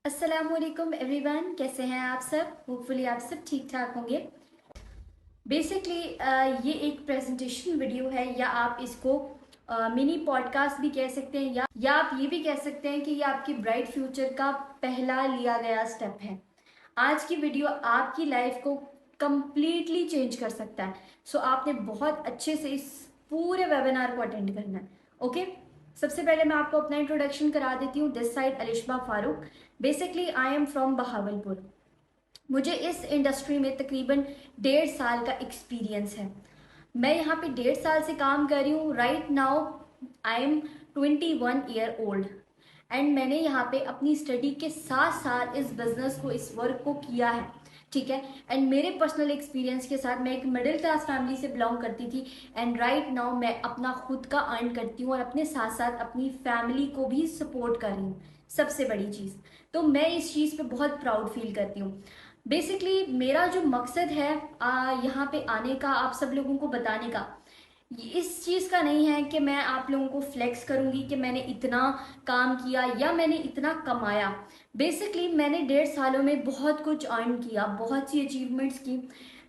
अस्सलामुअलैकुम एवरीवन, कैसे हैं आप सब। होपफुली आप सब ठीक ठाक होंगे। बेसिकली ये एक प्रेजेंटेशन वीडियो है, या आप इसको मिनी पॉडकास्ट भी कह सकते हैं, या आप ये भी कह सकते हैं कि ये आपकी ब्राइट फ्यूचर का पहला लिया गया स्टेप है। आज की वीडियो आपकी लाइफ को कंप्लीटली चेंज कर सकता है। सो आपने बहुत अच्छे से इस पूरे वेबिनार को अटेंड करना है। ओके, सबसे पहले मैं आपको अपना इंट्रोडक्शन करा देती हूँ। This side Alishba Farooq. Basically I am from Bahawalpur. मुझे इस इंडस्ट्री में तकरीबन 1.5 साल का एक्सपीरियंस है। मैं यहाँ पे 1.5 साल से काम कर रही हूँ। Right now I am 21 year old and मैंने यहाँ पे अपनी स्टडी के साथ साथ इस बिजनेस को, इस वर्क को किया है। ठीक है। एंड मेरे पर्सनल एक्सपीरियंस के साथ, मैं एक मिडिल क्लास फैमिली से बिलोंग करती थी एंड राइट नाउ मैं अपना खुद का अर्न करती हूँ और अपने साथ साथ अपनी फैमिली को भी सपोर्ट कर रही हूँ। सबसे बड़ी चीज़ तो मैं इस चीज़ पे बहुत प्राउड फील करती हूँ। बेसिकली मेरा जो मकसद है यहाँ पे आने का, आप सब लोगों को बताने का, इस चीज़ का नहीं है कि मैं आप लोगों को फ्लेक्स करूंगी कि मैंने इतना काम किया या मैंने इतना कमाया। बेसिकली मैंने 1.5 सालों में बहुत कुछ अर्न किया, बहुत सी अचीवमेंट्स की।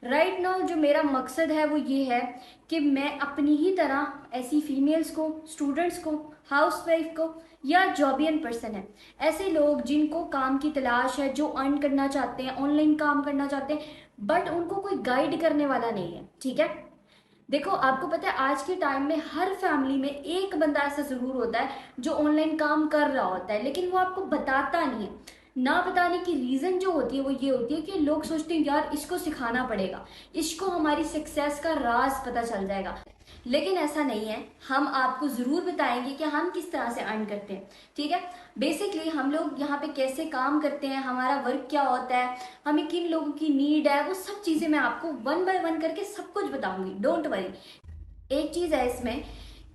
राइट नाउ जो मेरा मकसद है वो ये है कि मैं अपनी ही तरह ऐसी फीमेल्स को, स्टूडेंट्स को, हाउसवाइफ को, या जॉबियन पर्सन है, ऐसे लोग जिनको काम की तलाश है, जो अर्न करना चाहते हैं, ऑनलाइन काम करना चाहते हैं, बट उनको कोई गाइड करने वाला नहीं है। ठीक है। देखो, आपको पता है आज के टाइम में हर फैमिली में एक बंदा ऐसा जरूर होता है जो ऑनलाइन काम कर रहा होता है, लेकिन वो आपको बताता नहीं है। ना बताने की रीजन जो होती है वो ये होती है कि लोग सोचते हैं यार इसको सिखाना पड़ेगा, इसको हमारी सक्सेस का राज पता चल जाएगा। लेकिन ऐसा नहीं है। हम आपको जरूर बताएंगे कि हम किस तरह से अर्न करते हैं। ठीक है। बेसिकली हम लोग यहाँ पे कैसे काम करते हैं, हमारा वर्क क्या होता है, हमें किन लोगों की नीड है, वो सब चीजें मैं आपको वन बाय वन करके सब कुछ बताऊंगी। Don't worry. एक चीज है इसमें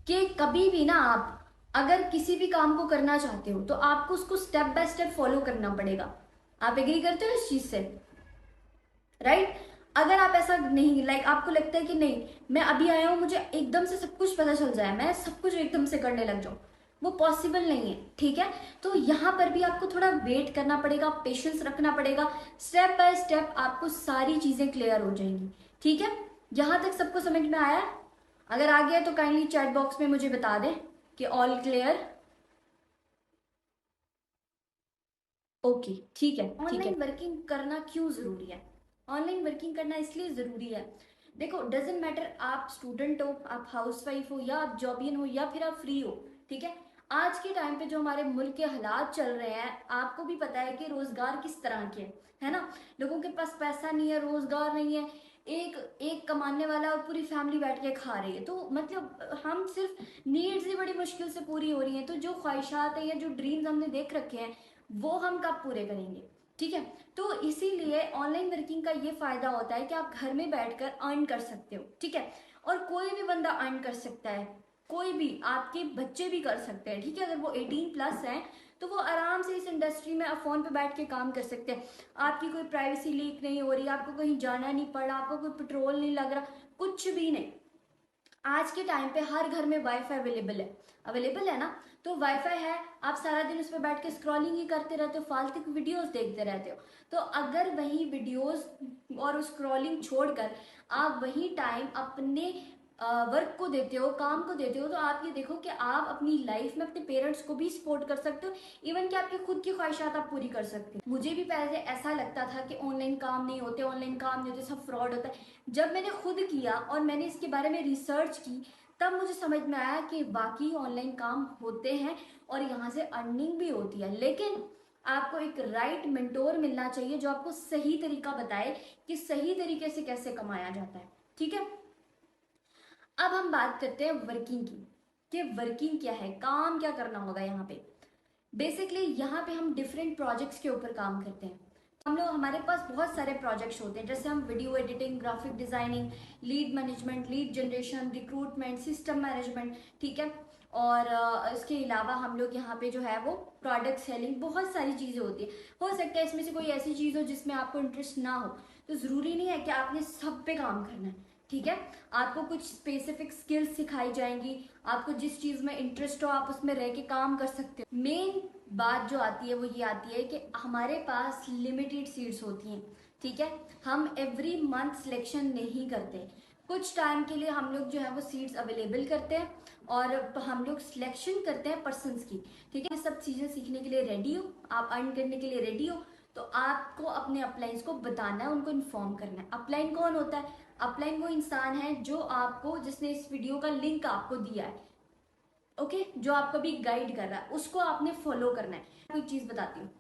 कि कभी भी ना, आप अगर किसी भी काम को करना चाहते हो तो आपको उसको स्टेप बाय स्टेप फॉलो करना पड़ेगा। आप एग्री करते हो इस चीज से? राइट। अगर आप ऐसा नहीं, आपको लगता है कि नहीं मैं अभी आया हूं, मुझे एकदम से सब कुछ पता चल जाए, मैं सब कुछ एकदम से करने लग जाऊं, वो पॉसिबल नहीं है। ठीक है। तो यहाँ पर भी आपको थोड़ा वेट करना पड़ेगा, पेशेंस रखना पड़ेगा। स्टेप बाय स्टेप आपको सारी चीजें क्लियर हो जाएंगी। ठीक है। यहाँ तक सबको समझ में आया? अगर आ गया तो काइंडली चैट बॉक्स में मुझे बता दें कि ऑल क्लियर। ओके, ठीक है। ऑनलाइन वर्किंग करना क्यों जरूरी है? ऑनलाइन वर्किंग करना इसलिए जरूरी है, देखो डजेंट मैटर आप स्टूडेंट हो, आप हाउसवाइफ हो, या आप जॉबियन हो, या फिर आप फ्री हो। ठीक है। आज के टाइम पे जो हमारे मुल्क के हालात चल रहे हैं, आपको भी पता है कि रोजगार किस तरह के हैं, है ना। लोगों के पास पैसा नहीं है, रोजगार नहीं है, एक एक कमाने वाला और पूरी फैमिली बैठ के खा रही है। तो मतलब हम सिर्फ नीड्स ही बड़ी मुश्किल से पूरी हो रही हैं। तो जो ख्वाहिशात है या जो ड्रीम्स हमने देख रखे हैं वो हम कब पूरे करेंगे? ठीक है। तो इसीलिए ऑनलाइन वर्किंग का ये फायदा होता है कि आप घर में बैठकर अर्न कर सकते हो। ठीक है। और कोई भी बंदा अर्न कर सकता है, कोई भी, आपके बच्चे भी कर सकते हैं। ठीक है। अगर वो 18+ हैं तो वो आराम से इस इंडस्ट्री में आप फोन पे बैठ के काम कर सकते हैं। आपकी कोई प्राइवेसी लीक नहीं हो रही, आपको कहीं जाना नहीं पड़ रहा, आपको कोई पेट्रोल नहीं लग रहा, कुछ भी नहीं। आज के टाइम पे हर घर में वाईफाई अवेलेबल है ना। तो वाईफाई है, आप सारा दिन उस पर बैठ के स्क्रॉलिंग ही करते रहते हो, फालतू की वीडियोस देखते रहते हो। तो अगर वही वीडियोस और स्क्रॉलिंग छोड़कर आप वही टाइम अपने वर्क को देते हो, काम को देते हो, तो आप ये देखो कि आप अपनी लाइफ में अपने पेरेंट्स को भी सपोर्ट कर सकते हो। इवन कि आपकी खुद की ख्वाहिशात आप पूरी कर सकते हो। मुझे भी पहले ऐसा लगता था कि ऑनलाइन काम नहीं होते, ऑनलाइन काम नहीं होते, सब फ्रॉड होता है। जब मैंने खुद किया और मैंने इसके बारे में रिसर्च की, तब मुझे समझ में आया कि वाकई ऑनलाइन काम होते हैं और यहाँ से अर्निंग भी होती है। लेकिन आपको एक राइट मेंटोर मिलना चाहिए जो आपको सही तरीका बताए कि सही तरीके से कैसे कमाया जाता है। ठीक है। अब हम बात करते हैं वर्किंग की, कि वर्किंग क्या है, काम क्या करना होगा यहाँ पे। बेसिकली यहाँ पे हम डिफरेंट प्रोजेक्ट्स के ऊपर काम करते हैं। हम लोग, हमारे पास बहुत सारे प्रोजेक्ट्स होते हैं, जैसे हम video editing, graphic designing, lead management, lead generation, recruitment, system management. ठीक है। और इसके अलावा हम लोग यहाँ पे जो है वो प्रोडक्ट सेलिंग, बहुत सारी चीज़ें होती है। हो सकता है इसमें से कोई ऐसी चीज़ हो जिसमें आपको इंटरेस्ट ना हो, तो ज़रूरी नहीं है कि आपने सब पे काम करना है। ठीक है। आपको कुछ स्पेसिफिक स्किल्स सिखाई जाएंगी, आपको जिस चीज में इंटरेस्ट हो आप उसमें रह के काम कर सकते हो। मेन बात जो आती है वो ये आती है कि हमारे पास लिमिटेड सीट्स होती हैं, ठीक है। हम एवरी मंथ सिलेक्शन नहीं करते, कुछ टाइम के लिए हम लोग जो है वो सीट्स अवेलेबल करते हैं और हम लोग सिलेक्शन करते हैं पर्सन्स की, ठीक है। सब चीजें सीखने के लिए रेडी हो, आप अर्न करने के लिए रेडी हो, तो आपको अपने अपलाइंस को बताना है, उनको इन्फॉर्म करना है। अपलाइन कौन होता है? अपलाइन वो इंसान है जो आपको, जिसने इस वीडियो का लिंक आपको दिया है, ओके, जो आपको भी गाइड कर रहा है, उसको आपने फॉलो करना है। कोई चीज बताती हूँ,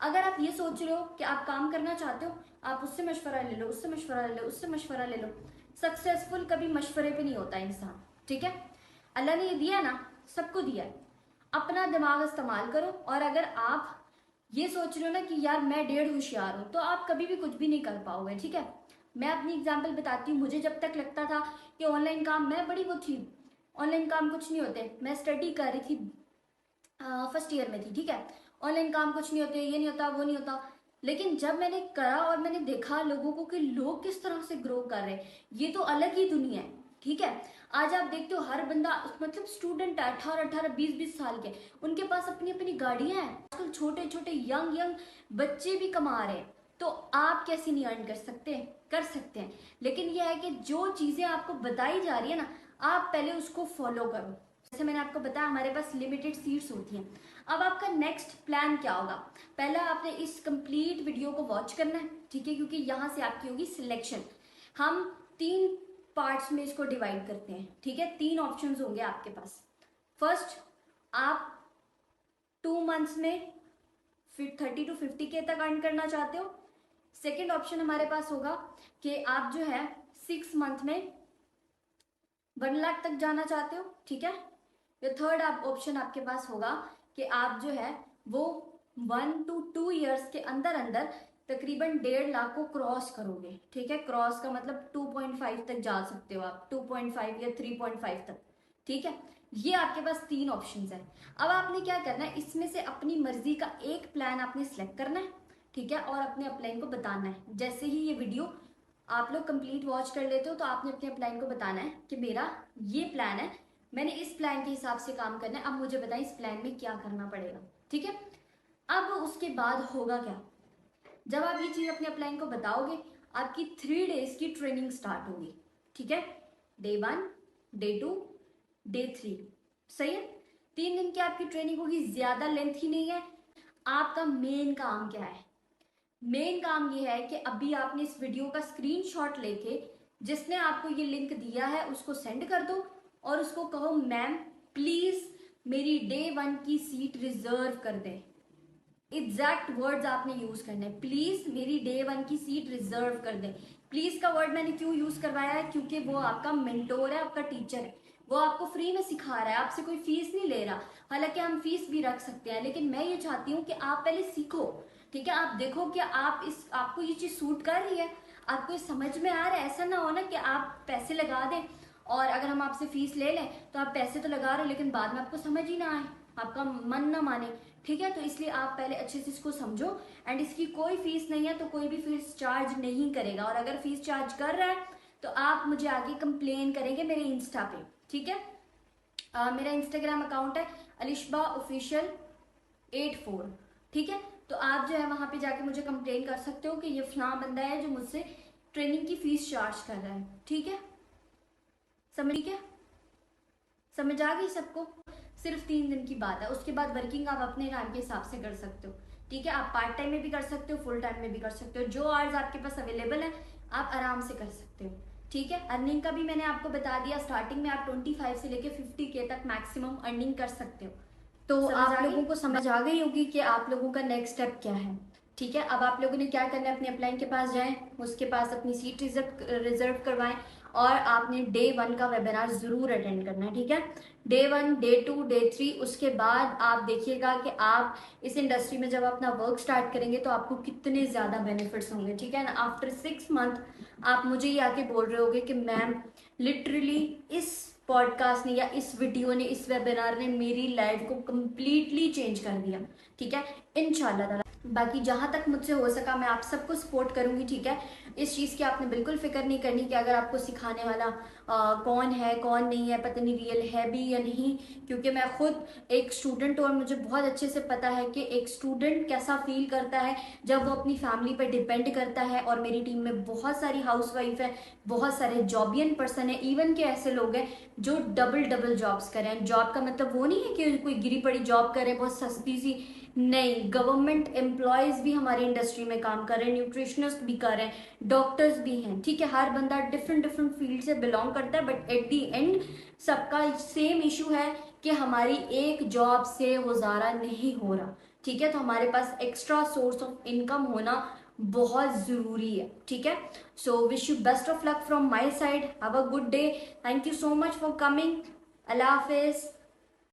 अगर आप ये सोच रहे हो कि आप काम करना चाहते हो, आप उससे मशवरा ले लो, उससे मशवरा ले लो, उससे मशवरा ले लो। सक्सेसफुल कभी मशवरे पे नहीं होता इंसान, ठीक है। अल्लाह ने ये दिया ना, सबको दिया है, अपना दिमाग इस्तेमाल करो। और अगर आप ये सोच रहे हो ना कि यार मैं डेढ़ होशियार हूं, तो आप कभी भी कुछ भी नहीं कर पाओगे, ठीक है। मैं अपनी एग्जाम्पल बताती हूँ। मुझे जब तक लगता था कि ऑनलाइन काम, मैं बड़ी वो थी, ऑनलाइन काम कुछ नहीं होते, मैं स्टडी कर रही थी, फर्स्ट ईयर में थी, ठीक है। ऑनलाइन काम कुछ नहीं होते, ये नहीं होता, वो नहीं होता। लेकिन जब मैंने करा और मैंने देखा लोगों को कि लोग किस तरह से ग्रो कर रहे हैं, ये तो अलग ही दुनिया है, ठीक है। आज आप देखते हो हर बंदा, मतलब स्टूडेंट है 18-18, 20-20 साल के, उनके पास अपनी अपनी गाड़ियां हैं। आजकल छोटे छोटे यंग यंग बच्चे भी कमा रहे हैं। तो आप कैसे नहीं अर्न कर सकते? कर सकते हैं। लेकिन यह है कि जो चीजें आपको बताई जा रही है ना, आप पहले उसको फॉलो करो। जैसे मैंने आपको बताया हमारे पास लिमिटेड सीट्स होती हैं। अब आपका नेक्स्ट प्लान क्या होगा? पहला आपने इस कंप्लीट वीडियो को वॉच करना है, ठीक है, क्योंकि यहाँ से आपकी होगी सिलेक्शन। हम 3 पार्ट्स में इसको डिवाइड करते हैं, ठीक है। 3 ऑप्शंस होंगे आपके पास। फर्स्ट, आप 2 मंथ्स में 30 to 50K तक अर्न करना चाहते हो। सेकेंड ऑप्शन हमारे पास होगा कि आप जो है 6 मंथ में 1 लाख तक जाना चाहते हो, ठीक है। या थर्ड ऑप्शन आपके पास होगा कि आप जो है वो 1 to 2 ईयर्स के अंदर अंदर तकरीबन 1.5 लाख को क्रॉस करोगे, ठीक है। क्रॉस का मतलब 2.5 तक जा सकते हो आप, 2.5 या 3.5 तक, ठीक है। ये आपके पास 3 ऑप्शंस है। अब आपने क्या करना है, इसमें से अपनी मर्जी का एक प्लान आपने सिलेक्ट करना है, ठीक है, और अपने अपलाइन को बताना है। जैसे ही ये वीडियो आप लोग कंप्लीट वॉच कर लेते हो तो आपने अपने अपलाइन को बताना है कि मेरा ये प्लान है, मैंने इस प्लान के हिसाब से काम करना है, अब मुझे बताएं इस प्लान में क्या करना पड़ेगा, ठीक है। अब उसके बाद होगा क्या, जब आप ये चीज अपने अपलाइन को बताओगे, आपकी 3 डेज की ट्रेनिंग स्टार्ट होगी, ठीक है। डे 1, डे 2, डे 3, सही है। 3 दिन की आपकी ट्रेनिंग होगी, ज्यादा लेंथ ही नहीं है। आपका मेन काम क्या है? मेन काम ये है कि अभी आपने इस वीडियो का स्क्रीनशॉट लेके जिसने आपको ये लिंक दिया है उसको सेंड कर दो और उसको कहो मैम प्लीज मेरी डे 1 की सीट रिजर्व कर दें। एग्जैक्ट वर्ड्स आपने यूज करने हैं, प्लीज मेरी डे 1 की सीट रिजर्व कर दें। प्लीज का वर्ड मैंने क्यों यूज करवाया है? क्योंकि वो आपका मेंटोर है, आपका टीचर है, वो आपको फ्री में सिखा रहा है, आपसे कोई फीस नहीं ले रहा। हालांकि हम फीस भी रख सकते हैं, लेकिन मैं ये चाहती हूँ कि आप पहले सीखो, ठीक है। आप देखो कि आपको ये चीज सूट कर रही है, आपको ये समझ में आ रहा है। ऐसा ना हो ना कि आप पैसे लगा दें और अगर हम आपसे फीस ले लें तो आप पैसे तो लगा रहे हो लेकिन बाद में आपको समझ ही ना आए, आपका मन ना माने, ठीक है। तो इसलिए आप पहले अच्छे से इसको समझो। एंड इसकी कोई फीस नहीं है, तो कोई भी फीस चार्ज नहीं करेगा। और अगर फीस चार्ज कर रहा है तो आप मुझे आगे कंप्लेन करेंगे मेरे इंस्टा पे, ठीक है। मेरा इंस्टाग्राम अकाउंट है अलिशबा ऑफिशियल 84, ठीक है। तो आप जो है वहां पे जाके मुझे कंप्लेन कर सकते हो कि ये फलां बंदा है जो मुझसे ट्रेनिंग की फीस चार्ज कर रहा है, ठीक है। समझ गया? समझ आ गई सबको? सिर्फ 3 दिन की बात है, उसके बाद वर्किंग आप अपने टाइम के हिसाब से कर सकते हो, ठीक है। आप पार्ट टाइम में भी कर सकते हो, फुल टाइम में भी कर सकते हो, जो आवर्स आपके पास अवेलेबल है आप आराम से कर सकते हो, ठीक है। अर्निंग का भी मैंने आपको बता दिया, स्टार्टिंग में आप 25 से लेके 50K तक मैक्सिमम अर्निंग कर सकते हो। तो आप लोगों को समझ आ गई होगी कि आप लोगों का नेक्स्ट स्टेप क्या है, ठीक है। अब आप लोगों ने क्या करना है, अपने अपलाइन के पास जाएं, उसके पास अपनी सीट रिजर्व करवाएं और आपने डे 1 का वेबिनार जरूर अटेंड करना है, ठीक है। डे 1, डे 2, डे 3, उसके बाद आप देखिएगा कि आप इस इंडस्ट्री में जब अपना वर्क स्टार्ट करेंगे तो आपको कितने ज्यादा बेनिफिट्स होंगे, ठीक है ना। आफ्टर 6 मंथ आप मुझे ये आके बोल रहे होगे कि मैम लिटरली इस पॉडकास्ट ने या इस वीडियो ने, इस वेबिनार ने मेरी लाइफ को कंप्लीटली चेंज कर दिया, ठीक है। इंशाल्लाह ताला बाकी जहाँ तक मुझसे हो सका मैं आप सबको सपोर्ट करूँगी, ठीक है। इस चीज़ की आपने बिल्कुल फिक्र नहीं करनी कि अगर आपको सिखाने वाला कौन है कौन नहीं है, पता नहीं रियल है भी या नहीं, क्योंकि मैं खुद एक स्टूडेंट हूँ और मुझे बहुत अच्छे से पता है कि एक स्टूडेंट कैसा फील करता है जब वो अपनी फैमिली पर डिपेंड करता है। और मेरी टीम में बहुत सारी हाउसवाइफ है, बहुत सारे जॉबियन पर्सन है, इवन के ऐसे लोग हैं जो डबल डबल जॉब्स करें। जॉब का मतलब वो नहीं है कि कोई गिरी पड़ी जॉब करे बहुत सस्ती सी, नहीं, गवर्नमेंट एम्प्लॉयज भी हमारी इंडस्ट्री में काम कर रहे हैं, न्यूट्रिशनिस्ट भी कर रहे हैं, डॉक्टर्स भी हैं, ठीक है। हर बंदा डिफरेंट डिफरेंट फील्ड से बिलोंग करता है, बट एट दी एंड सबका सेम इशू है कि हमारी एक जॉब से गुजारा नहीं हो रहा, ठीक है। तो हमारे पास एक्स्ट्रा सोर्स ऑफ इनकम होना बहुत ज़रूरी है, ठीक है। So wish you best of luck from my side, have a good day, thank you so much for coming, अल्लाह हाफिज़।